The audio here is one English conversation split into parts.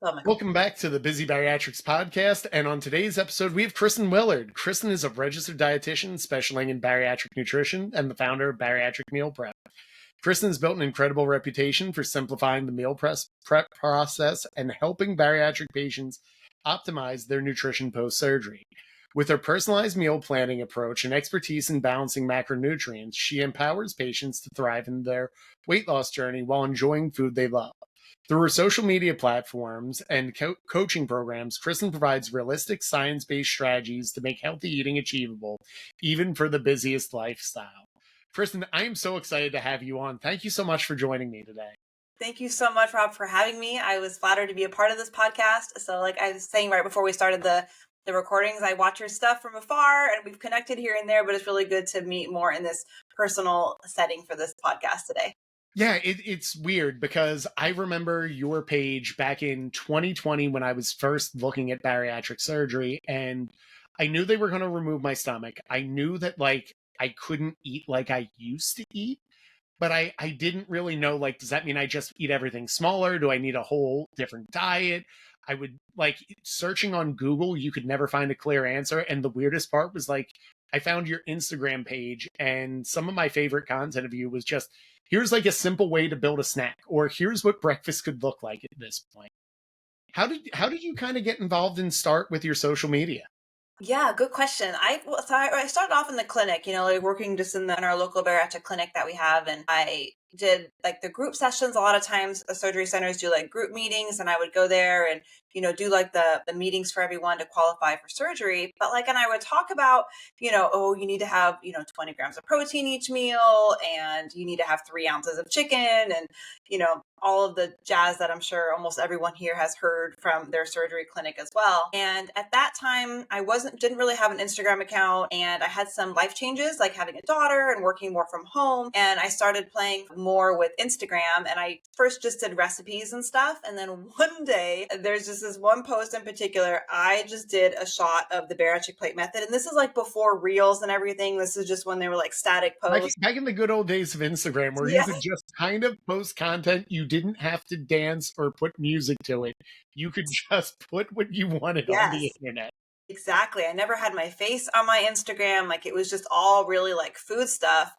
Oh my God. Welcome back to the Busy Bariatrics Podcast. And on today's episode, we have Kristen Willard. Kristen is a registered dietitian specializing in bariatric nutrition and the founder of Bariatric Meal Prep. Kristen has built an incredible reputation for simplifying the meal prep process and helping bariatric patients optimize their nutrition post-surgery. With her personalized meal planning approach and expertise in balancing macronutrients, she empowers patients to thrive in their weight loss journey while enjoying food they love. Through her social media platforms and coaching programs, Kristen provides realistic, science-based strategies to make healthy eating achievable, even for the busiest lifestyle. Kristen, I am so excited to have you on. Thank you so much for joining me today. Thank you so much, Rob, for having me. I was flattered to be a part of this podcast. So like I was saying right before we started the recordings, I watch your stuff from afar and we've connected here and there, but it's really good to meet more in this personal setting for this podcast today. Yeah, it's weird because I remember your page back in 2020 when I was first looking at bariatric surgery, and I knew they were going to remove my stomach. I knew that I couldn't eat like I used to eat, but I didn't really know, does that mean I just eat everything smaller? Do I need a whole different diet? I would searching on Google, you could never find a clear answer. And the weirdest part was I found your Instagram page, and some of my favorite content of you was just, here's a simple way to build a snack, or here's what breakfast could look like at this point. How did you kind of get involved and start with your social media? Yeah, good question. I started off in the clinic, working just in our local bariatric clinic that we have. And I did the group sessions. A lot of times the surgery centers do group meetings, and I would go there and, do the meetings for everyone to qualify for surgery. But and I would talk about, you need to have, 20 grams of protein each meal, and you need to have 3 ounces of chicken, and, all of the jazz that I'm sure almost everyone here has heard from their surgery clinic as well. And at that time, I didn't really have an Instagram account, and I had some life changes, like having a daughter and working more from home. And I started playing more with Instagram, and I first just did recipes and stuff. And then one day, there's just this one post in particular, I just did a shot of the bariatric plate method. And this is before reels and everything. This is just when they were static posts. Back in the good old days of Instagram, where you could just kind of post content. You didn't have to dance or put music to it. You could just put what you wanted on the internet. Exactly. I never had my face on my Instagram. It was just all really food stuff.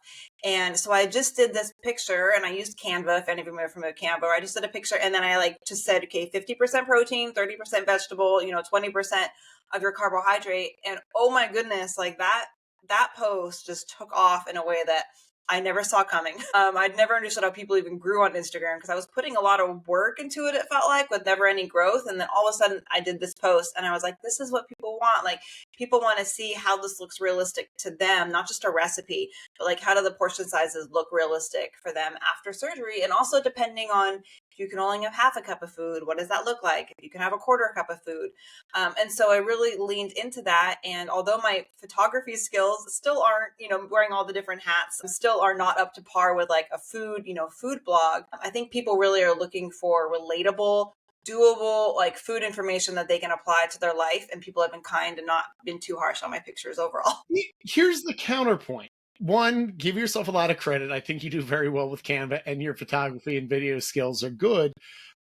And so I just did this picture, and I used Canva, if any of you are familiar with Canva, where I just did a picture, and then I just said, okay, 50% protein, 30% vegetable, 20% of your carbohydrate. And oh my goodness, that post just took off in a way that I never saw coming. I'd never understood how people even grew on Instagram, because I was putting a lot of work into it, it felt with never any growth. And then all of a sudden I did this post, and I was like, this is what people want. People want to see how this looks realistic to them, not just a recipe, but how do the portion sizes look realistic for them after surgery? And also depending on if you can only have half a cup of food, what does that look like? If you can have a quarter cup of food. And so I really leaned into that. And although my photography skills still aren't, wearing all the different hats, still are not up to par with a food blog, I think people really are looking for relatable, doable, food information that they can apply to their life. And people have been kind and not been too harsh on my pictures overall. Here's the counterpoint. One, give yourself a lot of credit. I think you do very well with Canva, and your photography and video skills are good.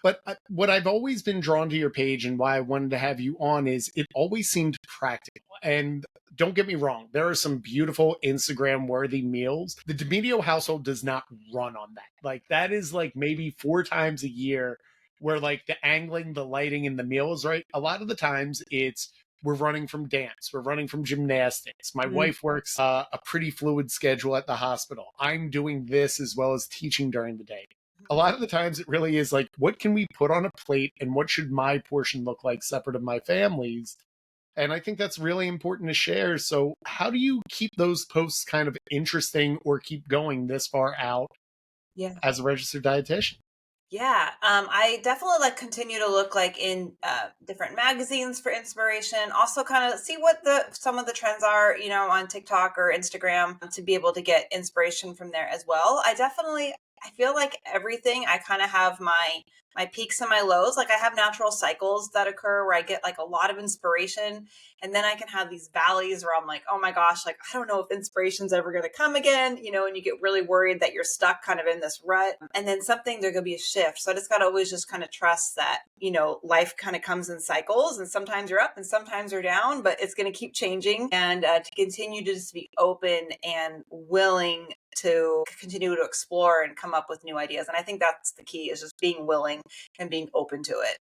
But what I've always been drawn to your page, and why I wanted to have you on, is it always seemed practical. And don't get me wrong, there are some beautiful Instagram-worthy meals. The D'Amelio household does not run on that. That is maybe 4 times a year where the angling, the lighting, and the meal is right. A lot of the times it's, we're running from dance, we're running from gymnastics. My wife works a pretty fluid schedule at the hospital. I'm doing this as well as teaching during the day. A lot of the times it really is what can we put on a plate, and what should my portion look like separate of my family's? And I think that's really important to share. So how do you keep those posts kind of interesting, or keep going this far out as a registered dietitian? Yeah, I definitely continue to look in different magazines for inspiration. Also, kind of see what some of the trends are, on TikTok or Instagram, to be able to get inspiration from there as well. I definitely I feel like everything, I kind of have my peaks and my lows. Like I have natural cycles that occur where I get like a lot of inspiration, and then I can have these valleys where I'm like, oh my gosh, like I don't know if inspiration's ever going to come again, and you get really worried that you're stuck kind of in this rut. And then there's going to be a shift. So I just got to always just kind of trust that, life kind of comes in cycles, and sometimes you're up and sometimes you're down, but it's going to keep changing, and to continue to just be open and willing to continue to explore and come up with new ideas. And I think that's the key, is just being willing and being open to it.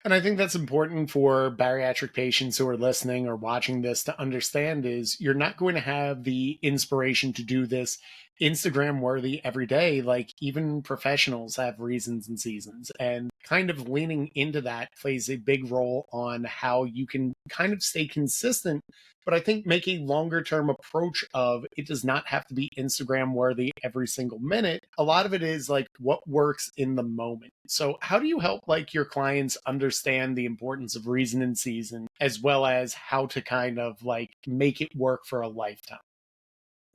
And I think that's important for bariatric patients who are listening or watching this to understand is you're not going to have the inspiration to do this Instagram worthy every day. Like even professionals have reasons and seasons, and kind of leaning into that plays a big role on how you can kind of stay consistent. But I think make a longer term approach of it does not have to be Instagram worthy every single minute. A lot of it is like what works in the moment. So how do you help like your clients understand the importance of reason and season, as well as how to kind of like make it work for a lifetime?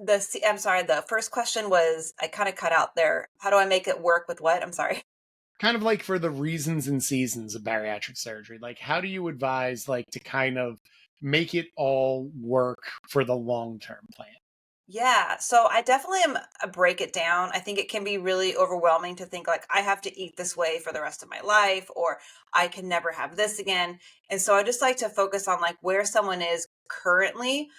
I'm sorry, the first question was, I kind of cut out there. How do I make it work with what? I'm sorry. Kind of like for the reasons and seasons of bariatric surgery, like how do you advise like to kind of make it all work for the long-term plan? Yeah, so I definitely am a break it down. I think it can be really overwhelming to think like I have to eat this way for the rest of my life, or I can never have this again. And so I just like to focus on like where someone is currently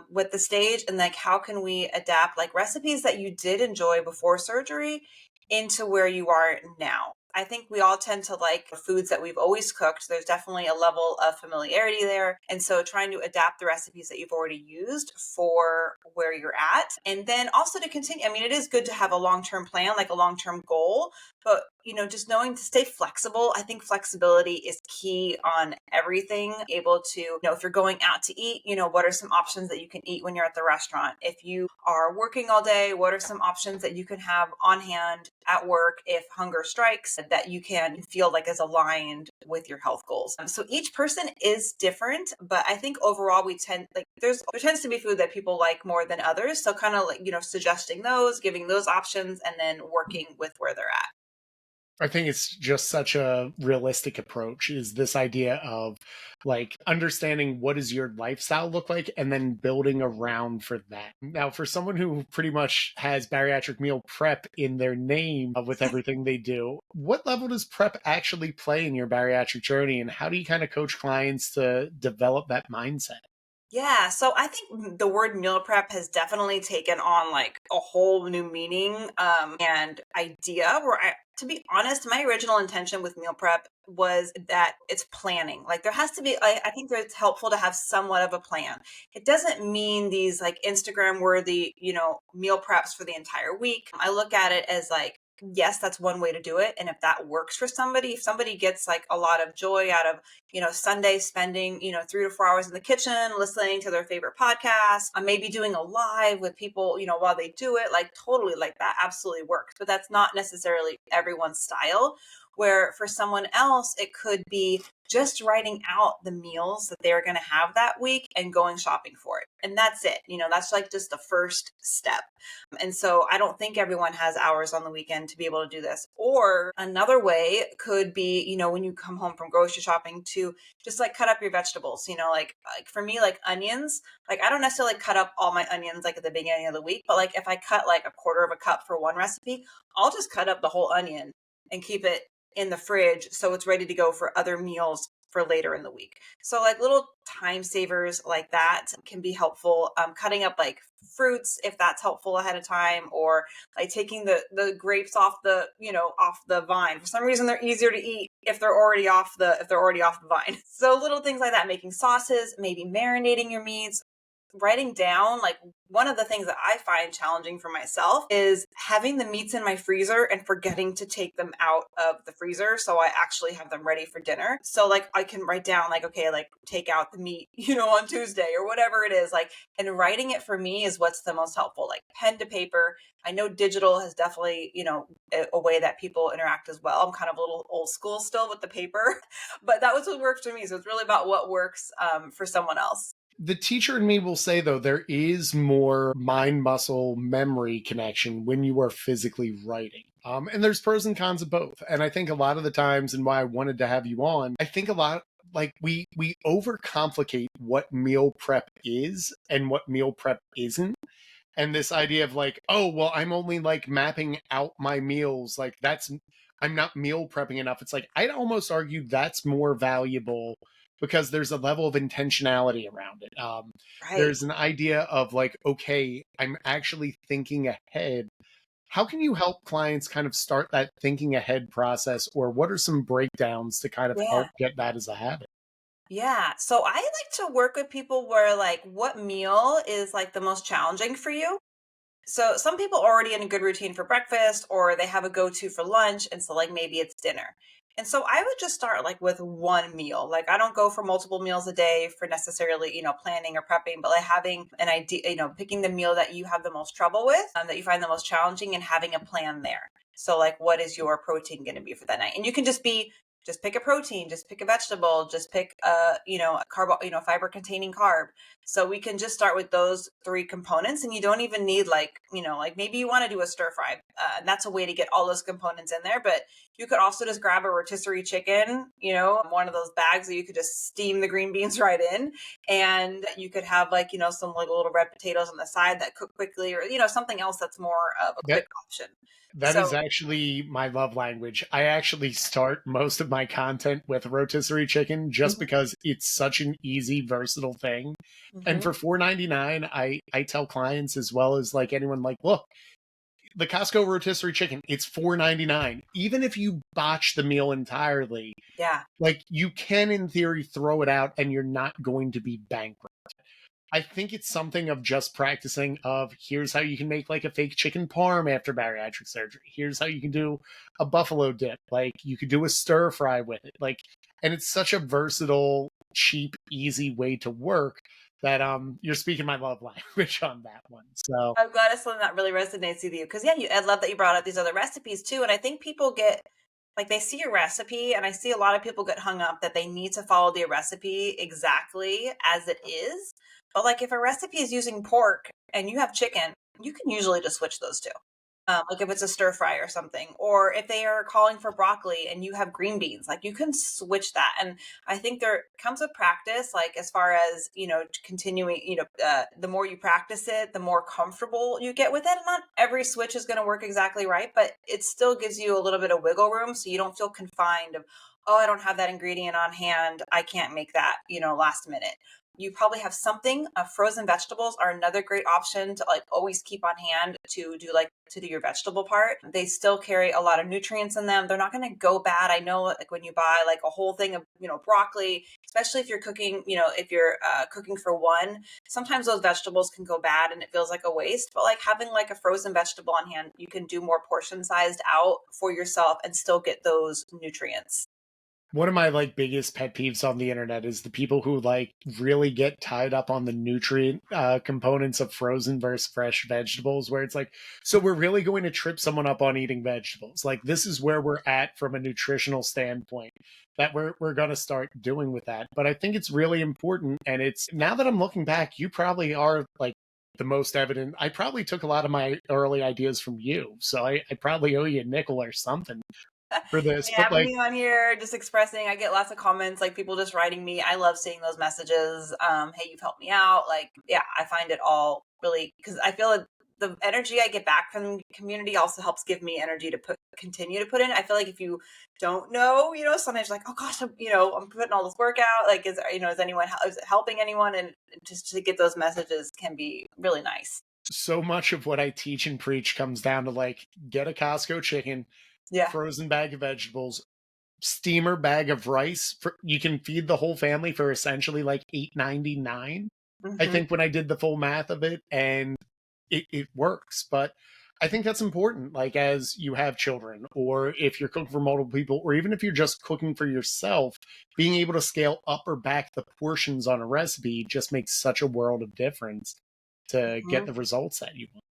with the stage, and like how can we adapt like recipes that you did enjoy before surgery into where you are now. I think we all tend to like the foods that we've always cooked. There's definitely a level of familiarity there. And so trying to adapt the recipes that you've already used for where you're at. And then also to continue, I mean, it is good to have a long-term plan, like a long-term goal, but just knowing to stay flexible. I think flexibility is key on everything. Able to, if you're going out to eat, what are some options that you can eat when you're at the restaurant? If you are working all day, what are some options that you can have on hand at work if hunger strikes, that you can feel like is aligned with your health goals? So each person is different, but I think overall we tend like there tends to be food that people like more than others. So kind of like, suggesting those, giving those options, and then working with where they're at. I think it's just such a realistic approach is this idea of like understanding what does your lifestyle look like and then building around for that. Now, for someone who pretty much has bariatric meal prep in their name with everything they do, what level does prep actually play in your bariatric journey, and how do you kind of coach clients to develop that mindset? Yeah, so I think the word meal prep has definitely taken on like a whole new meaning and idea where to be honest, my original intention with meal prep was that it's planning. Like there has to be, I think that it's helpful to have somewhat of a plan. It doesn't mean these like Instagram worthy, meal preps for the entire week. I look at it as like, yes, that's one way to do it. And if that works for somebody, if somebody gets like a lot of joy out of, Sunday spending, 3 to 4 hours in the kitchen, listening to their favorite podcast, maybe doing a live with people, while they do it, like totally like that absolutely works. But that's not necessarily everyone's style. Where for someone else, it could be just writing out the meals that they're going to have that week and going shopping for it. And that's it. That's like just the first step. And so I don't think everyone has hours on the weekend to be able to do this. Or another way could be, when you come home from grocery shopping, to just like cut up your vegetables, like for me, like onions, like I don't necessarily cut up all my onions like at the beginning of the week, but like if I cut like a quarter of a cup for one recipe, I'll just cut up the whole onion and keep it in the fridge so it's ready to go for other meals for later in the week. So like little time savers like that can be helpful. Cutting up like fruits if that's helpful ahead of time, or like taking the grapes off the off the vine. For some reason they're easier to eat if they're already off the vine. So little things like that, making sauces, maybe marinating your meats. Writing down, like one of the things that I find challenging for myself is having the meats in my freezer and forgetting to take them out of the freezer. So I actually have them ready for dinner. So like I can write down like, okay, like take out the meat, on Tuesday or whatever it is, like, and writing it for me is what's the most helpful, like pen to paper. I know digital has definitely, a way that people interact as well. I'm kind of a little old school still with the paper, but that was what worked for me. So it's really about what works for someone else. The teacher in me will say, though, there is more mind muscle memory connection when you are physically writing. And there's pros and cons of both. And I think a lot of the times, and why I wanted to have you on, I think a lot like we overcomplicate what meal prep is and what meal prep isn't. And this idea of like, oh, well, I'm only like mapping out my meals. Like I'm not meal prepping enough. It's like, I'd almost argue that's more valuable because there's a level of intentionality around it. Right. There's an idea of like, okay, I'm actually thinking ahead. How can you help clients kind of start that thinking ahead process, or what are some breakdowns to kind of help Yeah. get that as a habit? Yeah. So I like to work with people where like what meal is like the most challenging for you. So some people are already in a good routine for breakfast or they have a go-to for lunch. And so like maybe it's dinner. And so I would just start like with one meal. Like I don't go for multiple meals a day for necessarily, planning or prepping, but like having an idea, picking the meal that you have the most trouble with, that you find the most challenging and having a plan there. So like what is your protein going to be for that night? And you can just pick a protein, just pick a vegetable, just pick a carb, fiber containing carb. So we can just start with those three components, and you don't even need like maybe you want to do a stir fry. And that's a way to get all those components in there. But you could also just grab a rotisserie chicken, one of those bags that you could just steam the green beans right in. And you could have like, some like little red potatoes on the side that cook quickly, or, something else that's more of a That quick option. That is So, actually my love language. I actually start most of my content with rotisserie chicken just mhm, because it's such an easy, versatile thing. And mhm. for $4.99, I tell clients as well as like anyone, like, look, the Costco rotisserie chicken, it's $4.99. Even if you botch the meal entirely, Yeah. like you can in theory throw it out and you're not going to be bankrupt. I think it's something of just practicing of here's how you can make like a fake chicken parm after bariatric surgery. Here's how you can do a buffalo dip. Like you could do a stir fry with it. Like, and it's such a versatile, cheap, easy way to work that you're speaking my love language on that one. So I'm glad it's something that really resonates with you because yeah, I love that you brought up these other recipes too. And I think people get like they see a recipe, and I see a lot of people get hung up that they need to follow the recipe exactly as it is. But like if a recipe is using pork and you have chicken, you can usually just switch those two. Like if it's a stir fry or something, or if they are calling for broccoli and you have green beans, like you can switch that. And I think there comes with practice, like as far as, continuing, the more you practice it, the more comfortable you get with it. And not every switch is going to work exactly right, but it still gives you a little bit of wiggle room. So you don't feel confined of, oh, I don't have that ingredient on hand. I can't make that, last minute. You probably have something. Frozen vegetables are another great option to like always keep on hand to do your vegetable part. They still carry a lot of nutrients in them. They're not going to go bad. I know like when you buy like a whole thing of, broccoli, especially if you're cooking, if you're cooking for one, sometimes those vegetables can go bad and it feels like a waste. But like having like a frozen vegetable on hand, you can do more portion sized out for yourself and still get those nutrients. one of my like biggest pet peeves on the internet is the people who like really get tied up on the nutrient components of frozen versus fresh vegetables, where it's like, so we're really going to trip someone up on eating vegetables. Like this is where we're at from a nutritional standpoint that we're going to start doing with that. But I think it's really important. And it's now that I'm looking back, you probably are like the most evident. I probably took a lot of my early ideas from you. So I probably owe you a nickel or something for this. Yeah, But having like, me on here, just expressing. I get lots of comments, like people just writing me. I love seeing those messages. Hey, you've helped me out. Like, yeah, I find it all really because I feel like the energy I get back from the community also helps give me energy to continue to put in. I feel like if you don't know, sometimes like, oh gosh, I'm putting all this work out. Like, is anyone is it helping anyone? And just to get those messages can be really nice. so much of what I teach and preach comes down to like get a Costco chicken, Yeah. frozen bag of vegetables, steamer bag of rice. You can feed the whole family for essentially like $8.99. I Hmm. think when I did the full math of it, and it works. But I think that's important. Like as you have children, or if you're cooking for multiple people, or even if you're just cooking for yourself, being able to scale up or back the portions on a recipe just makes such a world of difference to get the results that you want.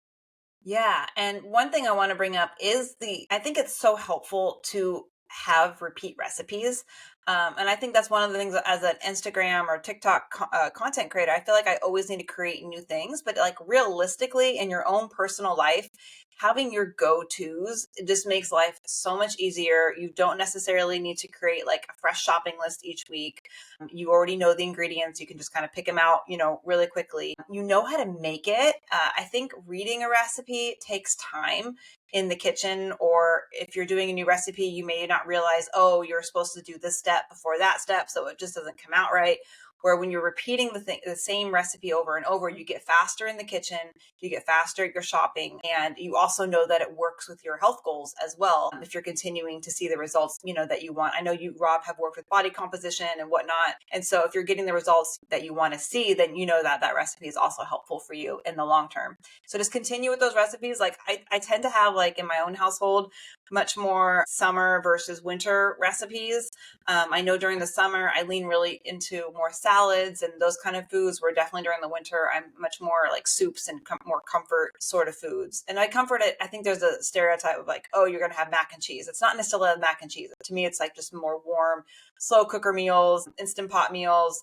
Yeah. And one thing I want to bring up is I think it's so helpful to have repeat recipes. And I think that's one of the things that as an Instagram or TikTok content creator, I feel like I always need to create new things, but like realistically in your own personal life, having your go-tos, it just makes life so much easier. You don't necessarily need to create like a fresh shopping list each week. You already know the ingredients. You can just kind of pick them out, really quickly. You know how to make it. I think reading a recipe takes time in the kitchen, or if you're doing a new recipe, you may not realize, oh, you're supposed to do this step before that step, so it just doesn't come out right. Where when you're repeating the same recipe over and over, you get faster in the kitchen, you get faster at your shopping, and you also know that it works with your health goals as well. If you're continuing to see the results, that you want. I know you, Rob, have worked with body composition and whatnot. And so if you're getting the results that you want to see, then you know that that recipe is also helpful for you in the long term. So just continue with those recipes. Like I tend to have like in my own household, much more summer versus winter recipes. I know during the summer, I lean really into more salads and those kind of foods, where definitely during the winter, I'm much more like soups and more comfort sort of foods. And I comfort it. I think there's a stereotype of like, oh, you're going to have mac and cheese. It's not necessarily mac and cheese. To me, it's like just more warm, slow cooker meals, instant pot meals,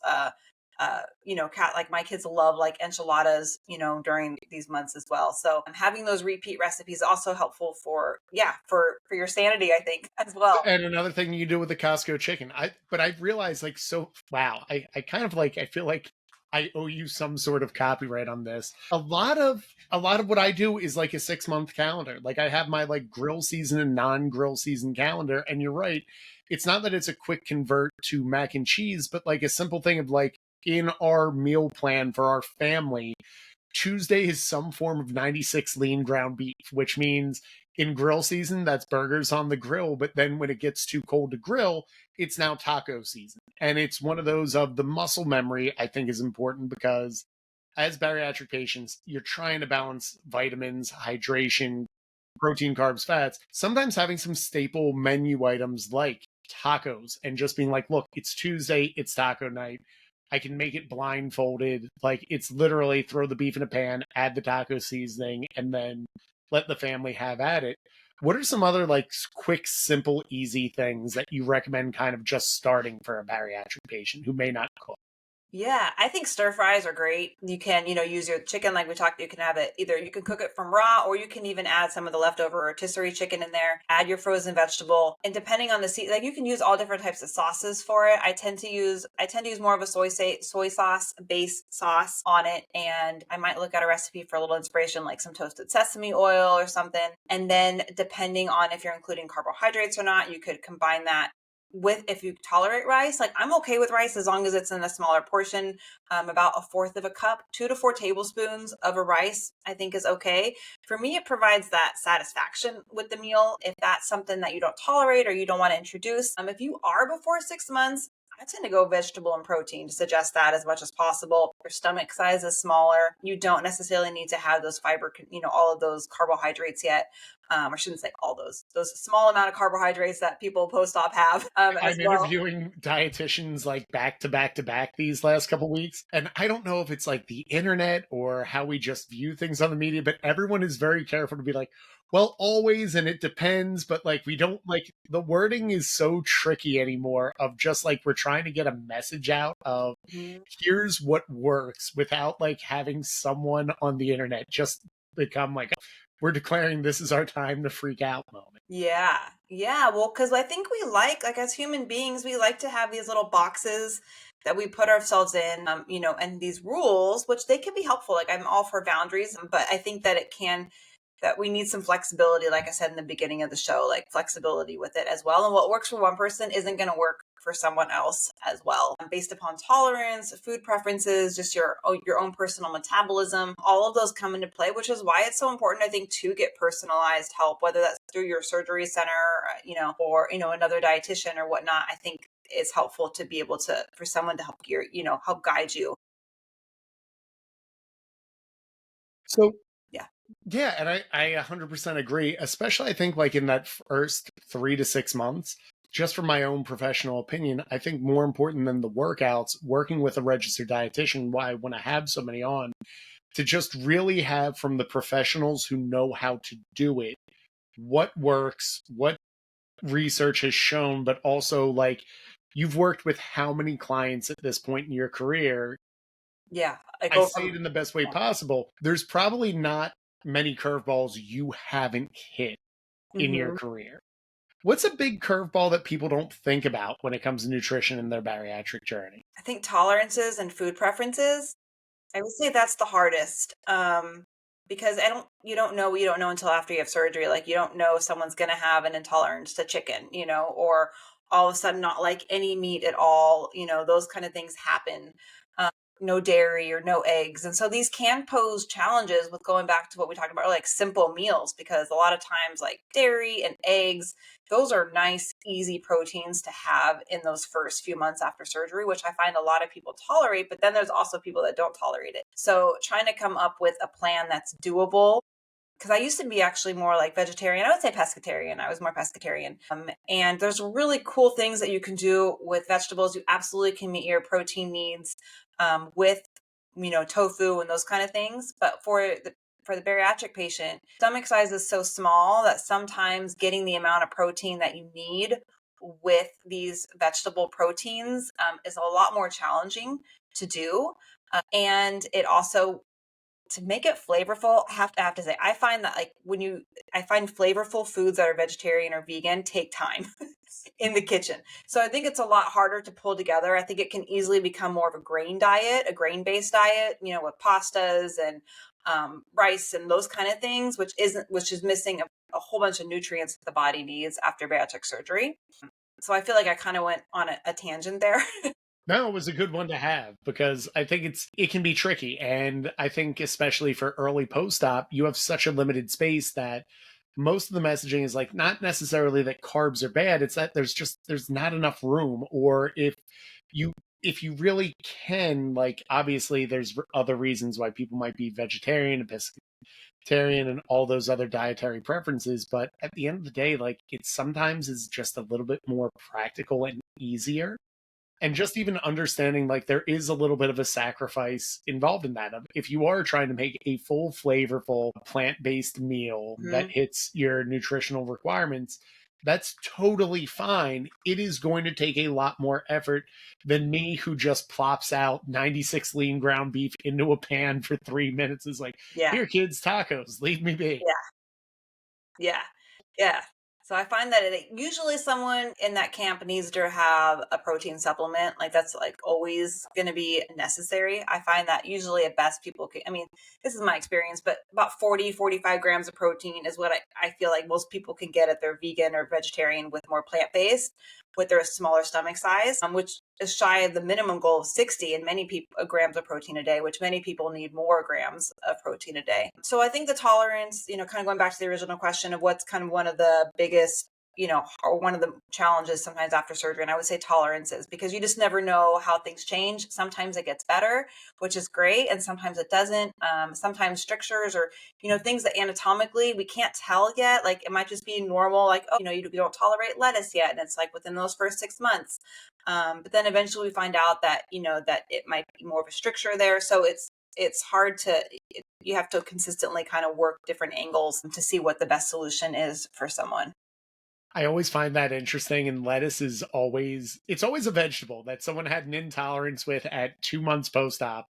like my kids love like enchiladas, during these months as well. So having those repeat recipes is also helpful for your sanity, I think, as well. And another thing you do with the Costco chicken, I've realized like, so wow, I kind of like, I feel like I owe you some sort of copyright on this. A lot of what I do is like a 6-month calendar. Like I have my like grill season and non-grill season calendar. And you're right. It's not that it's a quick convert to mac and cheese, but like a simple thing of like, in our meal plan for our family, Tuesday is some form of 96 lean ground beef, which means in grill season, that's burgers on the grill. But then when it gets too cold to grill, it's now taco season. And it's one of those of the muscle memory, I think, is important because as bariatric patients, you're trying to balance vitamins, hydration, protein, carbs, fats. Sometimes having some staple menu items like tacos and just being like, look, it's Tuesday, it's taco night. I can make it blindfolded. Like it's literally throw the beef in a pan, add the taco seasoning, and then let the family have at it. What are some other like quick, simple, easy things that you recommend kind of just starting for a bariatric patient who may not cook? Yeah, I think stir fries are great. You can, use your chicken like we talked. You can have it either you can cook it from raw, or you can even add some of the leftover rotisserie chicken in there. Add your frozen vegetable, and depending on the like you can use all different types of sauces for it. I tend to use more of a soy sauce base sauce on it, and I might look at a recipe for a little inspiration, like some toasted sesame oil or something. And then depending on if you're including carbohydrates or not, you could combine that with, if you tolerate rice. Like I'm okay with rice as long as it's in a smaller portion, about 1/4 of a cup, 2 to 4 tablespoons of a rice, I think is okay. For me, it provides that satisfaction with the meal. If that's something that you don't tolerate or you don't want to introduce, if you are before 6 months, I tend to go vegetable and protein to suggest that as much as possible. Your stomach size is smaller. You don't necessarily need to have those fiber, all of those carbohydrates yet. I shouldn't say all those small amount of carbohydrates that people post-op have. I'm interviewing dietitians like back to back to back these last couple weeks. And I don't know if it's like the internet or how we just view things on the media, but everyone is very careful to be like, well, always, and it depends, but like we don't like the wording is so tricky anymore of just like we're trying to get a message out of here's what works without like having someone on the internet just become like, we're declaring this is our time to freak out moment. Yeah. Yeah. Well, because I think we like as human beings, we like to have these little boxes that we put ourselves in, and these rules, which they can be helpful. Like I'm all for boundaries, but I think that that we need some flexibility, like I said in the beginning of the show, like flexibility with it as well. And what works for one person isn't going to work for someone else as well, based upon tolerance, food preferences, just your own personal metabolism. All of those come into play, which is why it's so important, I think, to get personalized help, whether that's through your surgery center, or another dietitian or whatnot. I think it's helpful to be able to, for someone to help help guide you. So Yeah. yeah, and I 100% agree, especially I think like in that first 3 to 6 months, just from my own professional opinion, I think more important than the workouts, working with a registered dietitian, why when I have so many on, to just really have from the professionals who know how to do it, what works, what research has shown, but also like You've worked with how many clients at this point in your career? Yeah. I I go say it from, in the best way yeah. possible. There's probably not many curveballs you haven't hit in your Mhm. career. What's a big curveball that people don't think about when it comes to nutrition in their bariatric journey? I think tolerances and food preferences, I would say that's the hardest. Because you don't know what you don't know until after you have surgery. Like you don't know if someone's going to have an intolerance to chicken, or all of a sudden not like any meat at all. Those kind of things happen. No dairy or no eggs. And so these can pose challenges with going back to what we talked about, like simple meals, because a lot of times, like dairy and eggs, those are nice, easy proteins to have in those first few months after surgery, which I find a lot of people tolerate. But then there's also people that don't tolerate it. So trying to come up with a plan that's doable, because I used to be actually more like vegetarian. I would say pescatarian. I was more pescatarian. And there's really cool things that you can do with vegetables. You absolutely can meet your protein needs with, tofu and those kind of things. But for the bariatric patient, stomach size is so small that sometimes getting the amount of protein that you need with these vegetable proteins is a lot more challenging to do. And it also, to make it flavorful, I have to say, I find that like I find flavorful foods that are vegetarian or vegan take time in the kitchen. So I think it's a lot harder to pull together. I think it can easily become more of a grain-based diet, with pastas and rice and those kind of things, which is missing a whole bunch of nutrients that the body needs after bariatric surgery. So I feel like I kind of went on a tangent there. No, it was a good one to have because I think it can be tricky. And I think especially for early post-op, you have such a limited space that most of the messaging is like not necessarily that carbs are bad, it's that there's not enough room. Or you if you really can, like obviously there's other reasons why people might be vegetarian and pescatarian and all those other dietary preferences, but at the end of the day, like it sometimes is just a little bit more practical and easier, and just even understanding like there is a little bit of a sacrifice involved in that. If you are trying to make a full flavorful plant-based meal that Mhm. hits your nutritional requirements, that's totally fine. It is going to take a lot more effort than me who just plops out 96 lean ground beef into a pan for 3 minutes, is like, Yeah. here kids, tacos, leave me be. Yeah. Yeah. So I find that usually someone in that camp needs to have a protein supplement. Like that's like always going to be necessary. I find that usually at best people can, I mean, this is my experience, but about 45 grams of protein is what I feel like most people can get if they're vegan or vegetarian with more plant-based with their smaller stomach size, which is shy of the minimum goal of 60 and many people grams of protein a day, which many people need more grams of protein a day. So I think the tolerance, kind of going back to the original question of what's kind of one of the biggest, or one of the challenges sometimes after surgery, and I would say tolerances, because you just never know how things change. Sometimes it gets better, which is great, and sometimes it doesn't. Sometimes strictures or things that anatomically we can't tell yet. Like it might just be normal, like, oh, you don't tolerate lettuce yet, and it's like within those first 6 months. But then eventually we find out that that it might be more of a stricture there. So it's hard to, you have to consistently kind of work different angles to see what the best solution is for someone. I always find that interesting, and lettuce is always a vegetable that someone had an intolerance with at 2 months post-op.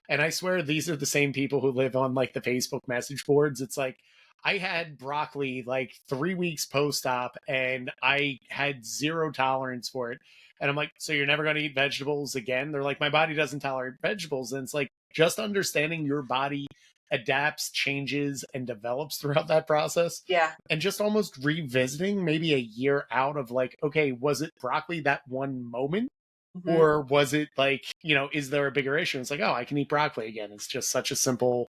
And I swear these are the same people who live on like the Facebook message boards. It's like I had broccoli like 3 weeks post-op and I had zero tolerance for it. And I'm like, so you're never going to eat vegetables again? They're like, my body doesn't tolerate vegetables. And it's like just understanding your body adapts, changes, and develops throughout that process, Yeah. and just almost revisiting maybe a year out of like, okay, was it broccoli that one moment? Mhm. Or was it like, is there a bigger issue? It's like, oh, I can eat broccoli again. It's just such a simple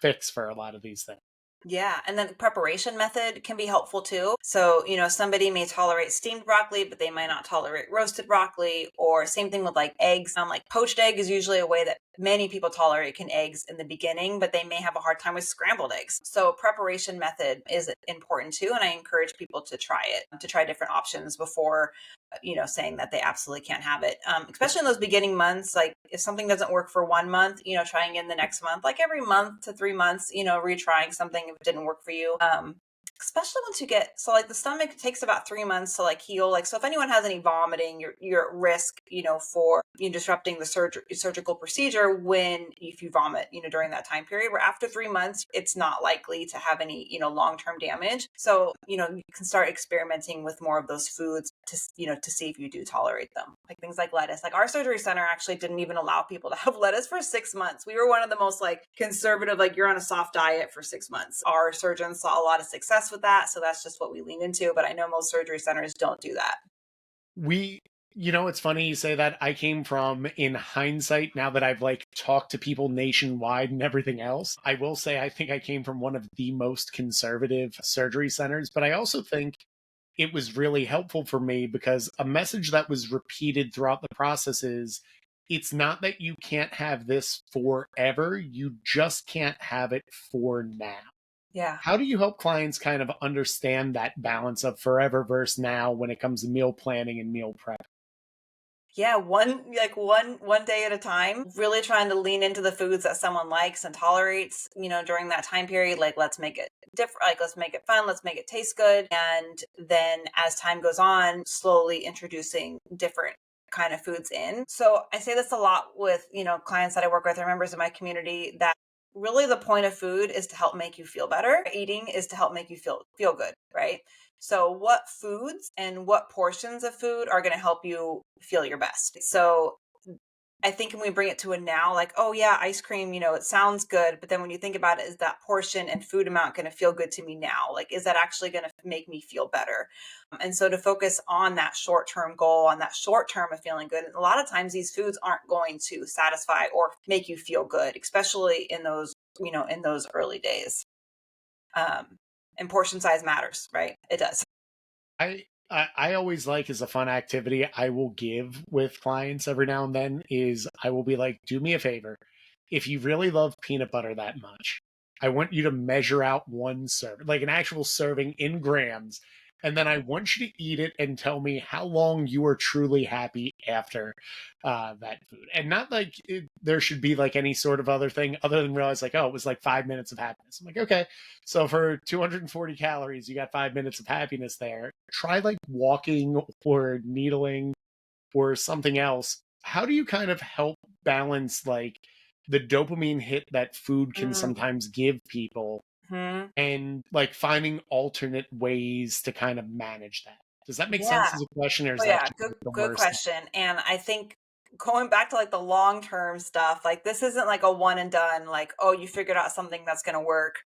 fix for a lot of these things. Yeah, and then the preparation method can be helpful too. So, somebody may tolerate steamed broccoli, but they might not tolerate roasted broccoli, or same thing with like eggs. Like poached egg is usually a way that many people tolerate eggs in the beginning, but they may have a hard time with scrambled eggs. So preparation method is important too. And I encourage people to try it, to try different options before saying that they absolutely can't have it. Especially in those beginning months, like if something doesn't work for 1 month, trying in the next month, like every month to 3 months, retrying something if it didn't work for you. especially once you get, so like the stomach takes about 3 months to like heal. Like, so if anyone has any vomiting, you're at risk, for disrupting the surgical procedure if you vomit, during that time period, where after 3 months, it's not likely to have any, long-term damage. So, you can start experimenting with more of those foods to see if you do tolerate them. Like things like lettuce. Like our surgery center actually didn't even allow people to have lettuce for 6 months. We were one of the most like conservative, like you're on a soft diet for 6 months. Our surgeons saw a lot of success with that. So that's just what we lean into. But I know most surgery centers don't do that. It's funny you say that. I came from, in hindsight, now that I've like talked to people nationwide and everything else, I will say I think I came from one of the most conservative surgery centers, but I also think it was really helpful for me because a message that was repeated throughout the process is it's not that you can't have this forever, you just can't have it for now. Yeah. How do you help clients kind of understand that balance of forever versus now when it comes to meal planning and meal prep? Yeah, one day at a time, really trying to lean into the foods that someone likes and tolerates, during that time period. Like, let's make it different, like let's make it fun, let's make it taste good. And then as time goes on, slowly introducing different kind of foods in. So I say this a lot with, clients that I work with or members of my community, that really the point of food is to help make you feel better. Eating is to help make you feel good, right? So what foods and what portions of food are going to help you feel your best? So I think when we bring it to a now, like, oh yeah, ice cream, it sounds good. But then when you think about it, is that portion and food amount going to feel good to me now? Like, is that actually going to make me feel better? And so to focus on that short-term goal, on that short term of feeling good. And a lot of times these foods aren't going to satisfy or make you feel good, especially in those, in those early days. And portion size matters, right? It does. I always like, as a fun activity I will give with clients every now and then, is I will be like, do me a favor. If you really love peanut butter that much, I want you to measure out one serving, like an actual serving in grams. And then I want you to eat it and tell me how long you are truly happy after that food. And not like there should be like any sort of other thing other than realize like, oh, it was like 5 minutes of happiness. I'm like, okay, so for 240 calories, you got 5 minutes of happiness there. Try like walking or needling or something else. How do you kind of help balance like the dopamine hit that food can sometimes give people, and like finding alternate ways to kind of manage that? Does that make sense as a question, or is Oh that yeah, just the good worst? question. And I think going back to like the long-term stuff, like this isn't like a one and done, like, oh, you figured out something that's going to work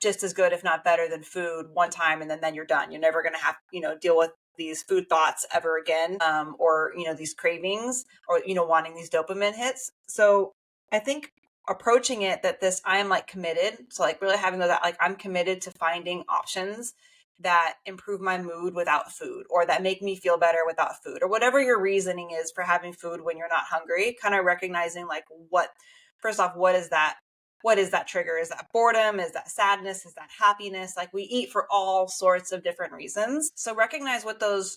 just as good, if not better than food one time. And then you're done. You're never going to have, deal with these food thoughts ever again. Or, these cravings or, wanting these dopamine hits. So I think approaching it that I am like committed. So like really having that, like I'm committed to finding options that improve my mood without food, or that make me feel better without food, or whatever your reasoning is for having food when you're not hungry. Kind of recognizing like first off, what is that? What is that trigger? Is that boredom? Is that sadness? Is that happiness? Like we eat for all sorts of different reasons. So recognize what those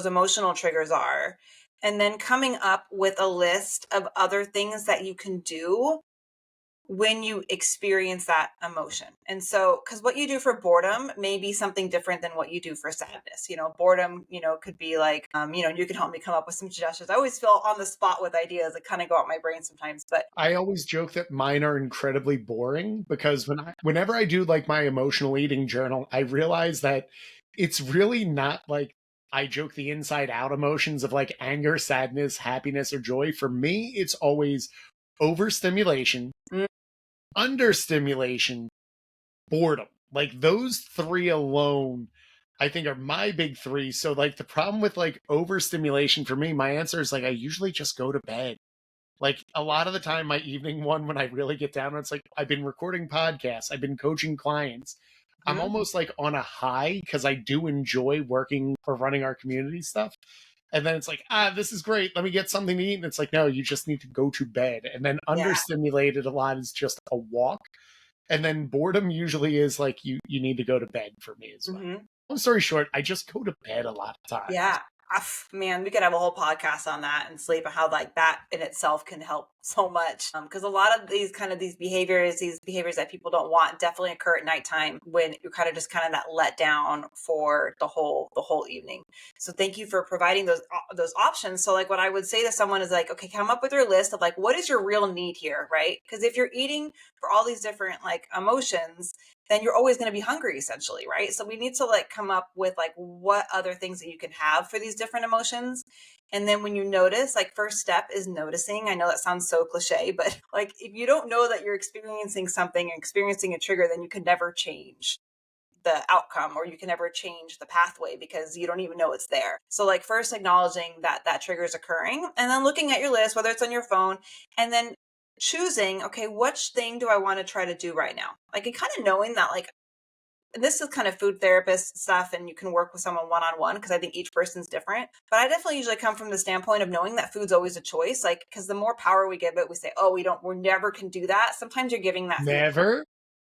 emotional triggers are, and then coming up with a list of other things that you can do when you experience that emotion. And so, because what you do for boredom may be something different than what you do for sadness. Boredom, could be like, you can help me come up with some suggestions. I always feel on the spot with ideas that kind of go out my brain sometimes, but I always joke that mine are incredibly boring because whenever I do like my emotional eating journal, I realize that it's really not like, I joke, the inside out emotions of like anger, sadness, happiness, or joy. For me, it's always overstimulation, understimulation, boredom. Like those three alone, I think, are my big three. So like the problem with like overstimulation for me, my answer is like I usually just go to bed. Like a lot of the time, my evening one, when I really get down, it's like I've been recording podcasts, I've been coaching clients. I'm almost like on a high because I do enjoy working or running our community stuff. And then it's like, this is great. Let me get something to eat. And it's like, no, you just need to go to bed. And then understimulated a lot is just a walk. And then boredom usually is like you need to go to bed for me as well. Long story short, I just go to bed a lot of times. yeah. Man, we could have a whole podcast on that and sleep and how like that in itself can help so much. Because a lot of these behaviors that people don't want definitely occur at nighttime when you're kind of just kind of that let down for the whole evening. So thank you for providing those options. So like what I would say to someone is like, okay, come up with your list of like, what is your real need here, right? Because if you're eating for all these different like emotions, then you're always going to be hungry essentially, right? So we need to like come up with like what other things that you can have for these different emotions. And then when you notice, like first step is noticing. I know that sounds so cliche, but like if you don't know that you're experiencing something, experiencing a trigger, then you can never change the outcome, or you can never change the pathway because you don't even know it's there. So like first acknowledging that that trigger is occurring, and then looking at your list, whether it's on your phone, and then choosing, okay, which thing do I want to try to do right now? Like, and kind of knowing that, like, this is kind of food therapist stuff, and you can work with someone one-on-one because I think each person's different. But I definitely usually come from the standpoint of knowing that food's always a choice. Like, because the more power we give it, we say, oh, we never can do that. Sometimes you're giving that food. Never.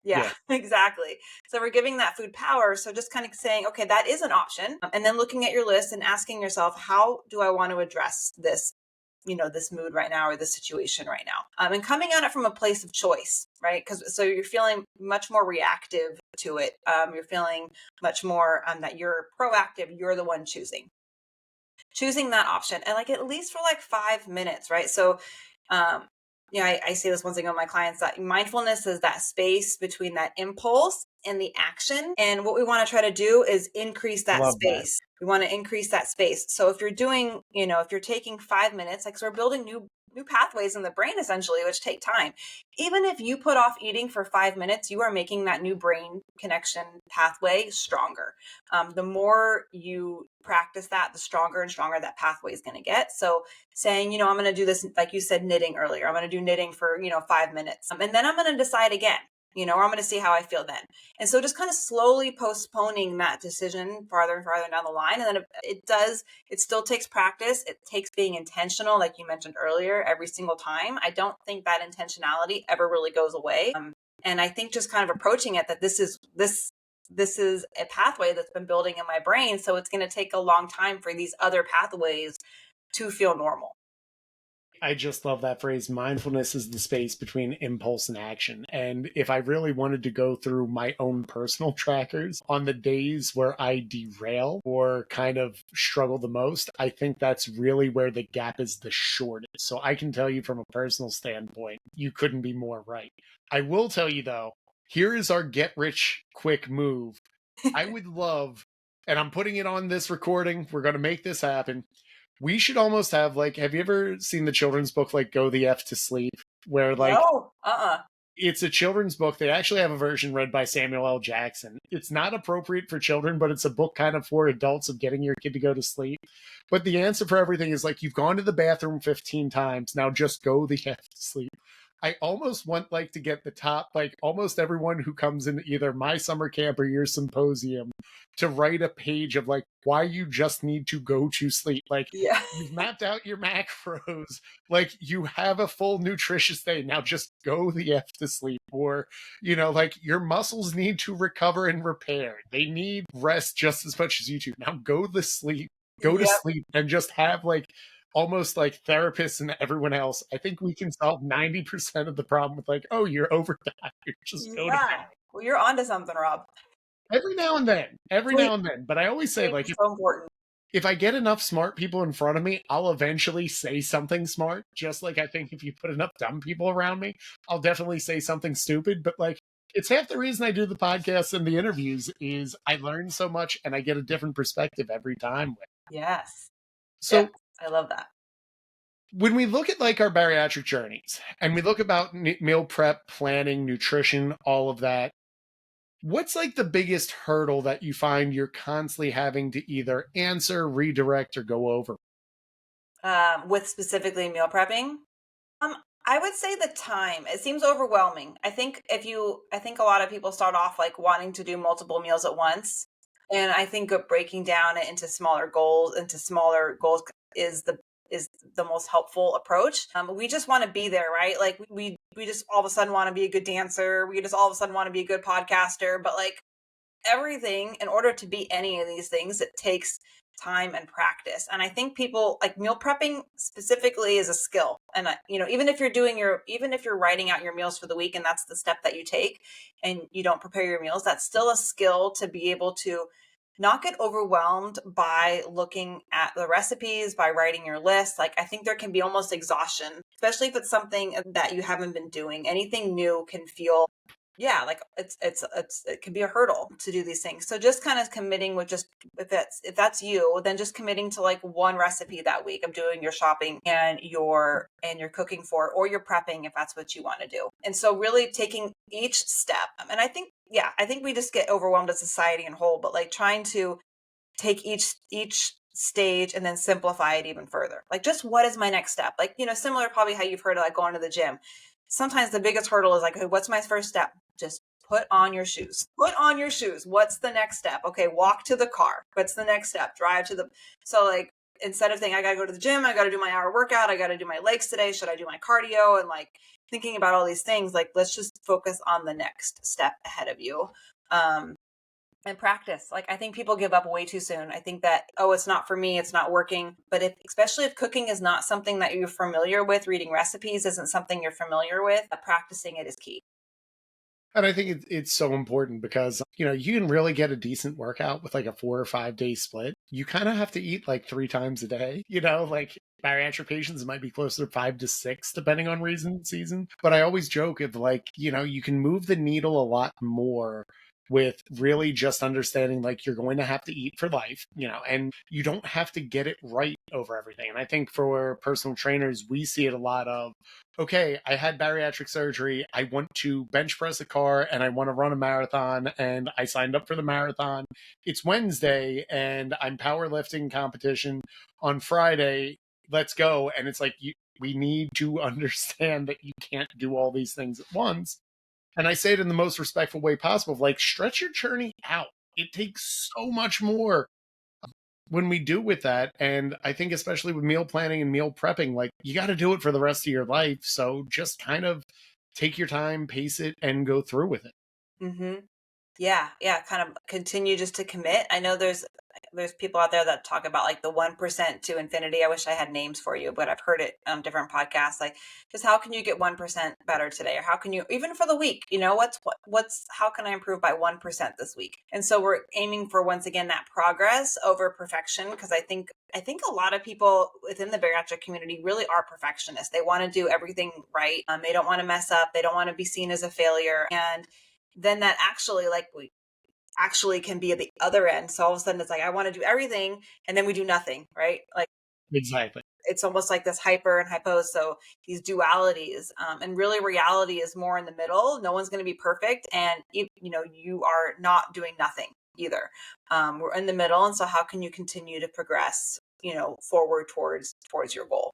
Yeah, exactly. So we're giving that food power. So just kind of saying, okay, that is an option. And then looking at your list and asking yourself, how do I want to address this, this mood right now or this situation right now? And coming at it from a place of choice, right? Because so you're feeling much more reactive to it. You're feeling much more that you're proactive. You're the one choosing that option, and like at least for like 5 minutes, right? So, I say this once again with my clients that mindfulness is that space between that impulse and the action. And what we want to try to do is increase that space. We want to increase that space. So if you're doing, if you're taking 5 minutes, like, so we're building new pathways in the brain essentially, which take time. Even if you put off eating for 5 minutes, you are making that new brain connection pathway stronger. The more you practice that, the stronger and stronger that pathway is going to get. So saying, I'm going to do this, like you said, knitting earlier, I'm going to do knitting for, 5 minutes. And then I'm going to decide again, or I'm going to see how I feel then. And so just kind of slowly postponing that decision farther and farther down the line. And then it still takes practice. It takes being intentional, like you mentioned earlier, every single time. I don't think that intentionality ever really goes away. And I think just kind of approaching it that this is a pathway that's been building in my brain. So it's going to take a long time for these other pathways to feel normal. I just love that phrase. Mindfulness is the space between impulse and action. And if I really wanted to go through my own personal trackers on the days where I derail or kind of struggle the most, I think that's really where the gap is the shortest. So I can tell you from a personal standpoint, you couldn't be more right. I will tell you though, here is our get rich quick move. I would love, and I'm putting it on this recording, we're going to make this happen. We should almost have, like, have you ever seen the children's book, like, Go the F to Sleep? Where, like, no, it's a children's book. They actually have a version read by Samuel L. Jackson. It's not appropriate for children, but it's a book kind of for adults of getting your kid to go to sleep. But the answer for everything is, like, you've gone to the bathroom 15 times. Now just go the F to sleep. I almost want, like, to get the top, like, almost everyone who comes in either my summer camp or your symposium to write a page of, like, why you just need to go to sleep. Like, yeah. You've mapped out your macros. Like, you have a full nutritious day. Now just go the F to sleep. Or, like, your muscles need to recover and repair. They need rest just as much as you do. Now go to sleep. Go to sleep and just have, like, almost like therapists and everyone else. I think we can solve 90% of the problem with, like, oh, you're overtired. Just go to bed. Well, you're onto something, Rob. Every now and then. But I always say, like, so important. If I get enough smart people in front of me, I'll eventually say something smart. Just like I think if you put enough dumb people around me, I'll definitely say something stupid. But, like, it's half the reason I do the podcast and the interviews is I learn so much and I get a different perspective every time. Yes. So I love that. When we look at, like, our bariatric journeys and we look about meal prep, planning, nutrition, all of that, what's, like, the biggest hurdle that you find you're constantly having to either answer, redirect, or go over? With specifically meal prepping? I would say the time. It seems overwhelming. I think a lot of people start off like wanting to do multiple meals at once. And I think breaking down it into smaller goals is the most helpful approach. We just want to be there, right? Like we just all of a sudden want to be a good dancer. We just all of a sudden want to be a good podcaster. But, like, everything, in order to be any of these things, it takes time and practice. And I think people like meal prepping specifically is a skill. And even if you're writing out your meals for the week and that's the step that you take and you don't prepare your meals, that's still a skill to be able to not get overwhelmed by looking at the recipes, by writing your list. Like I think there can be almost exhaustion, especially if it's something that you haven't been doing. Anything new can feel like it can be a hurdle to do these things. So just kind of committing with just if that's you, then just committing to like one recipe that week of doing your shopping and you're cooking for, or you're prepping if that's what you want to do. And so really taking each step. And I think we just get overwhelmed as society and whole, but like trying to take each stage and then simplify it even further. Like just what is my next step? Like, similar probably how you've heard of like going to the gym. Sometimes the biggest hurdle is like, hey, what's my first step? Just put on your shoes. Put on your shoes. What's the next step? Okay, walk to the car. What's the next step? Drive to the... So like, instead of thinking, I got to go to the gym, I got to do my hour workout, I got to do my legs today, should I do my cardio? And like thinking about all these things, like let's just focus on the next step ahead of you. And practice. Like I think people give up way too soon. I think that, it's not for me, it's not working. But especially if cooking is not something that you're familiar with, reading recipes isn't something you're familiar with, practicing it is key. And I think it's so important because, you can really get a decent workout with like a 4 or 5 day split. You kind of have to eat like 3 times a day, like bariatric patients might be closer to 5 to 6, depending on season. But I always joke of like, you can move the needle a lot more with really just understanding like you're going to have to eat for life, and you don't have to get it right over everything. And I think for personal trainers, we see it a lot of, okay, I had bariatric surgery. I want to bench press a car and I want to run a marathon and I signed up for the marathon. It's Wednesday and I'm powerlifting competition on Friday. Let's go. And it's like, we need to understand that you can't do all these things at once. And I say it in the most respectful way possible, like stretch your journey out. It takes so much more when we do with that. And I think especially with meal planning and meal prepping, like you got to do it for the rest of your life. So just kind of take your time, pace it, and go through with it. Mm-hmm. Yeah. Kind of continue just to commit. I know there's people out there that talk about like the 1% to infinity. I wish I had names for you, but I've heard it on different podcasts. Like just how can you get 1% better today? Or how can you, even for the week, how can I improve by 1% this week? And so we're aiming for, once again, that progress over perfection. Cause I think a lot of people within the bariatric community really are perfectionists. They want to do everything right. They don't want to mess up. They don't want to be seen as a failure. And then that actually can be at the other end. So all of a sudden it's like, I want to do everything. And then we do nothing, right? Like exactly. It's almost like this hyper and hypo. So these dualities, and really reality is more in the middle. No one's going to be perfect. And you are not doing nothing either. We're in the middle. And so how can you continue to progress, forward towards your goal?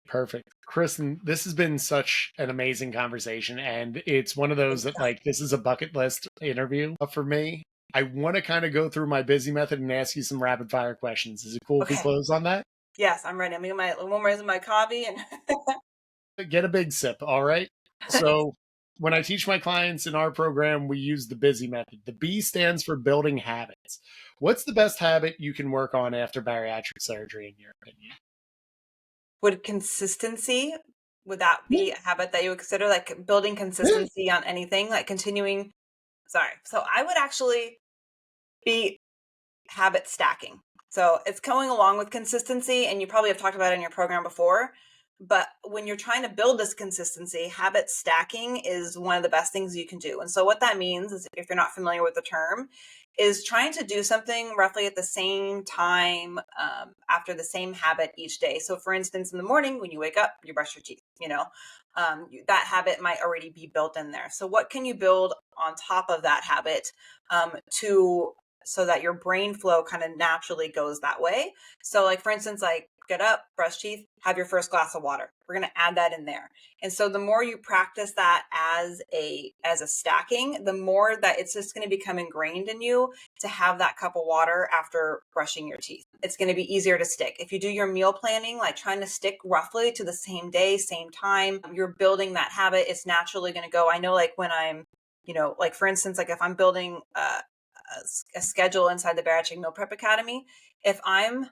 Perfect. Kristen, this has been such an amazing conversation. And it's one of those that like, this is a bucket list interview for me. I want to kind of go through my busy method and ask you some rapid fire questions. Is it cool if we close on that? Yes, I'm ready. I'm going to raise my coffee and get a big sip. All right. So when I teach my clients in our program, we use the busy method. The B stands for building habits. What's the best habit you can work on after bariatric surgery, in your opinion? Would that be a habit that you would consider, like building consistency on anything, like continuing? Sorry. So I would actually be habit stacking. So it's going along with consistency, and you probably have talked about it in your program before. But when you're trying to build this consistency, habit stacking is one of the best things you can do. And so what that means is, if you're not familiar with the term, is trying to do something roughly at the same time, after the same habit each day. So for instance, in the morning, when you wake up, you brush your teeth, that habit might already be built in there. So what can you build on top of that habit so that your brain flow kind of naturally goes that way? So like, for instance, like get up, brush teeth, have your first glass of water. We're going to add that in there. And so the more you practice that as a stacking, the more that it's just going to become ingrained in you to have that cup of water after brushing your teeth. It's going to be easier to stick. If you do your meal planning, like trying to stick roughly to the same day, same time, you're building that habit. It's naturally going to go. I know, like when I'm, like for instance, like if I'm building a schedule inside the Bariatric Meal Prep Academy, if I'm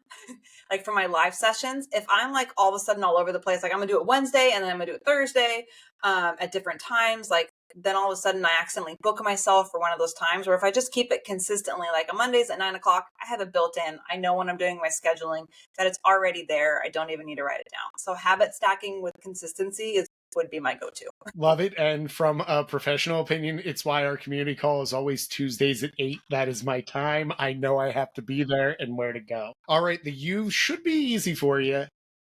like for my live sessions, if I'm like all of a sudden all over the place, like I'm gonna do it Wednesday and then I'm gonna do it Thursday at different times, like then all of a sudden I accidentally book myself for one of those times. Or if I just keep it consistently, like on Mondays at 9 o'clock, I have it built in. I know when I'm doing my scheduling that it's already there. I don't even need to write it down. So habit stacking with consistency would be my go-to. Love it. And from a professional opinion, it's why our community call is always Tuesdays at 8. That is my time. I know I have to be there and where to go. All right. The U should be easy for you.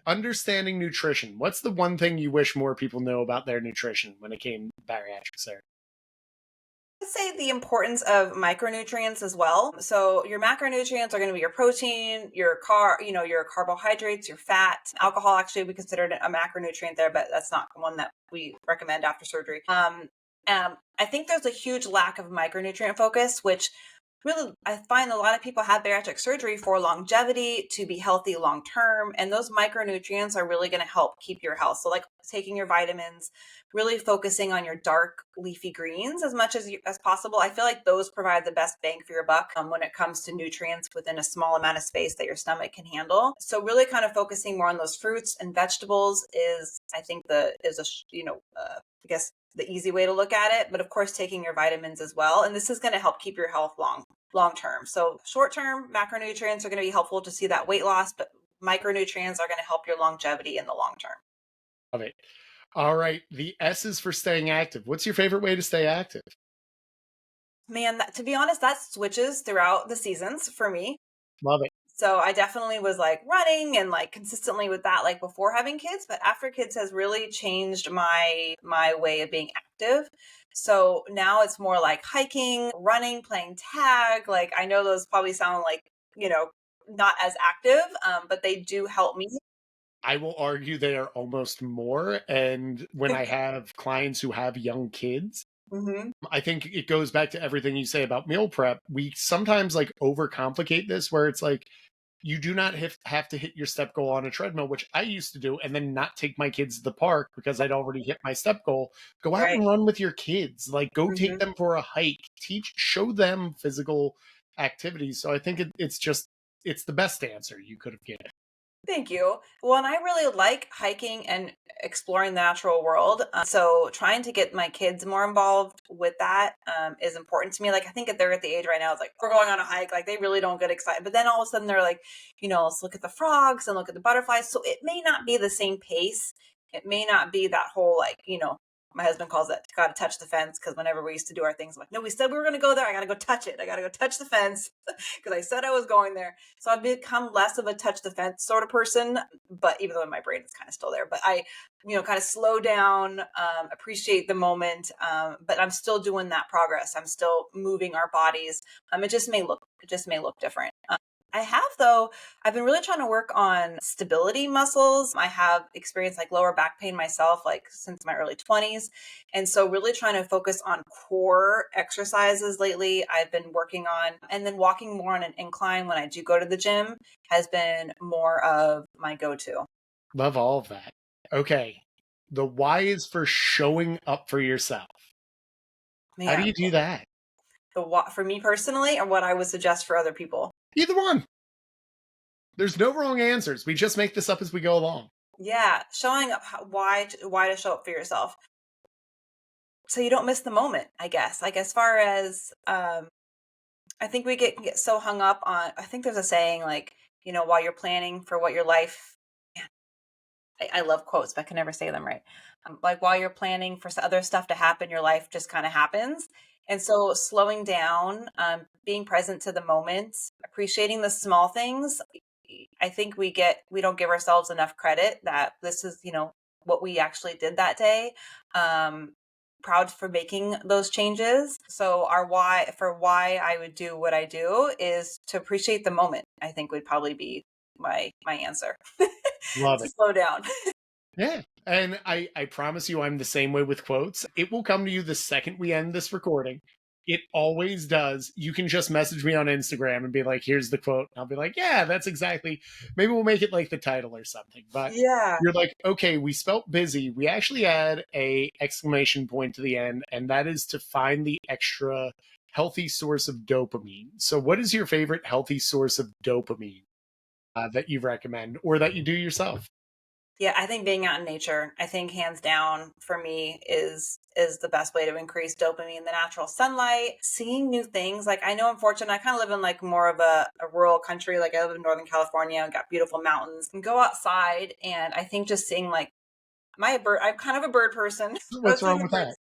Understanding nutrition. What's the one thing you wish more people know about their nutrition when it came to bariatrics there? I'd say the importance of micronutrients as well. So your macronutrients are going to be your protein, your your carbohydrates, your fat. Alcohol actually we considered a macronutrient there, but that's not one that we recommend after surgery. I think there's a huge lack of micronutrient focus, which really I find a lot of people have bariatric surgery for longevity, to be healthy long term, and those micronutrients are really going to help keep your health. So like taking your vitamins, really focusing on your dark leafy greens as much as possible. I feel like those provide the best bang for your buck when it comes to nutrients within a small amount of space that your stomach can handle. So really kind of focusing more on those fruits and vegetables is, I think, I guess the easy way to look at it. But of course, taking your vitamins as well. And this is going to help keep your health long term. So short term, macronutrients are going to be helpful to see that weight loss, but micronutrients are going to help your longevity in the long term. Love it. All right. The S is for staying active. What's your favorite way to stay active? Man, to be honest, that switches throughout the seasons for me. Love it. So I definitely was like running and like consistently with that, like before having kids, but after kids has really changed my way of being active. So now it's more like hiking, running, playing tag. Like I know those probably sound like, not as active, but they do help me. I will argue they are almost more. And when I have clients who have young kids, Mm-hmm. I think it goes back to everything you say about meal prep. We sometimes like overcomplicate this where it's like, you do not have to hit your step goal on a treadmill, which I used to do, and then not take my kids to the park because I'd already hit my step goal. Go out Right. and run with your kids. Like, go Mm-hmm. take them for a hike. Show them physical activities. So I think it's the best answer you could have given. Thank you. Well, and I really like hiking and exploring the natural world. So trying to get my kids more involved with that is important to me. Like, I think they're at the age right now, it's like, we're going on a hike. Like, they really don't get excited. But then all of a sudden they're like, let's look at the frogs and look at the butterflies. So it may not be the same pace. It may not be that whole, like, my husband calls it, got to touch the fence. Because whenever we used to do our things, I'm like, no, we said we were going to go there. I got to go touch it. I got to go touch the fence because I said I was going there. So I've become less of a touch the fence sort of person, but even though my brain is kind of still there, but I, kind of slow down, appreciate the moment. But I'm still doing that progress. I'm still moving our bodies. It just may look different. I've been really trying to work on stability muscles. I have experienced like lower back pain myself, like since my early 20s. And so really trying to focus on core exercises lately. I've been working on, and then walking more on an incline when I do go to the gym has been more of my go-to. Love all of that. Okay. The Y is for showing up for yourself. Man, How do you do that? for me personally, or what I would suggest for other people? Either one. There's no wrong answers. We just make this up as we go along. Yeah, showing up. Why to show up for yourself? So you don't miss the moment, I guess. Like, as far as I think we get so hung up on. I think there's a saying like, while you're planning for what your life. I love quotes, but I can never say them right. Like, while you're planning for other stuff to happen, your life just kind of happens. And so slowing down, being present to the moment, appreciating the small things. I think we don't give ourselves enough credit that this is, what we actually did that day. Proud for making those changes. So why I would do what I do is to appreciate the moment. I think would probably be my answer. Love to it. slow down. Yeah. And I promise you I'm the same way with quotes. It will come to you the second we end this recording. It always does. You can just message me on Instagram and be like, here's the quote. I'll be like, yeah, that's exactly. Maybe we'll make it like the title or something. But Yeah. you're like, okay, we spelt busy. We actually add a exclamation point to the end. And that is to find the extra healthy source of dopamine. So what is your favorite healthy source of dopamine that you recommend or that you do yourself? Yeah, I think being out in nature, I think hands down for me is the best way to increase dopamine, the natural sunlight, seeing new things. Like I know I'm fortunate, I kind of live in like more of a rural country. Like I live in Northern California and got beautiful mountains and go outside. And I think just seeing like I'm kind of a bird person. I What's was wrong thinking with birds. that?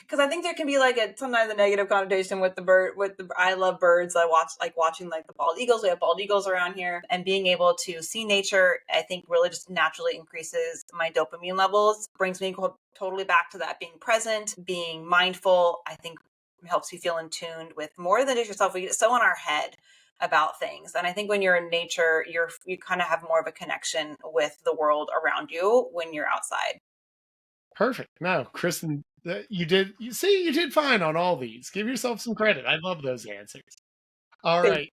Because I think there can be like sometimes a negative connotation with the bird. I love birds. I like watching like the bald eagles. We have bald eagles around here, and being able to see nature, I think really just naturally increases my dopamine levels. Brings me totally back to that being present, being mindful. I think helps you feel in tune with more than just yourself. We get so in our head about things. And I think when you're in nature, you kind of have more of a connection with the world around you when you're outside. Perfect. No, Kristen, you did fine on all these. Give yourself some credit. I love those answers. All Thank right.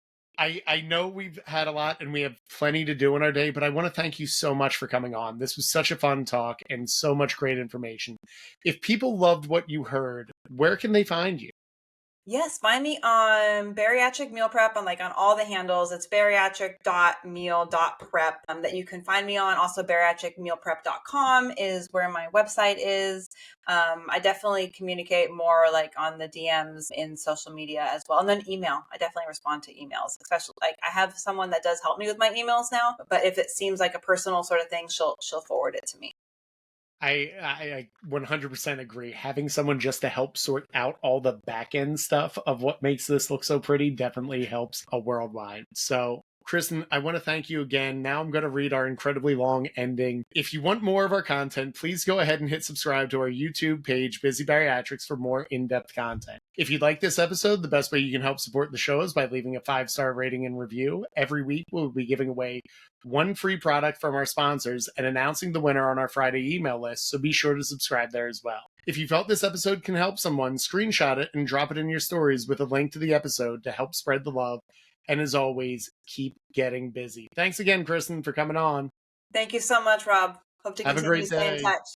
I know we've had a lot and we have plenty to do in our day, but I want to thank you so much for coming on. This was such a fun talk and so much great information. If people loved what you heard, where can they find you? Yes, find me on Bariatric Meal Prep on like on all the handles. It's bariatric.meal.prep that you can find me on. Also bariatricmealprep.com is where my website is. I definitely communicate more like on the DMs in social media as well. And then email. I definitely respond to emails, especially like I have someone that does help me with my emails now, but if it seems like a personal sort of thing, she'll forward it to me. I 100% agree. Having someone just to help sort out all the back end stuff of what makes this look so pretty definitely helps a worldwide. So, Kristen, I want to thank you again. Now I'm going to read our incredibly long ending. If you want more of our content, please go ahead and hit subscribe to our YouTube page, Busy Bariatrics, for more in-depth content. If you like this episode, the best way you can help support the show is by leaving a 5-star rating and review. Every week, we'll be giving away one free product from our sponsors and announcing the winner on our Friday email list, so be sure to subscribe there as well. If you felt this episode can help someone, screenshot it and drop it in your stories with a link to the episode to help spread the love. And as always, keep getting busy. Thanks again, Kristen, for coming on. Thank you so much, Rob. Hope to Have a continue great to stay in day. touch.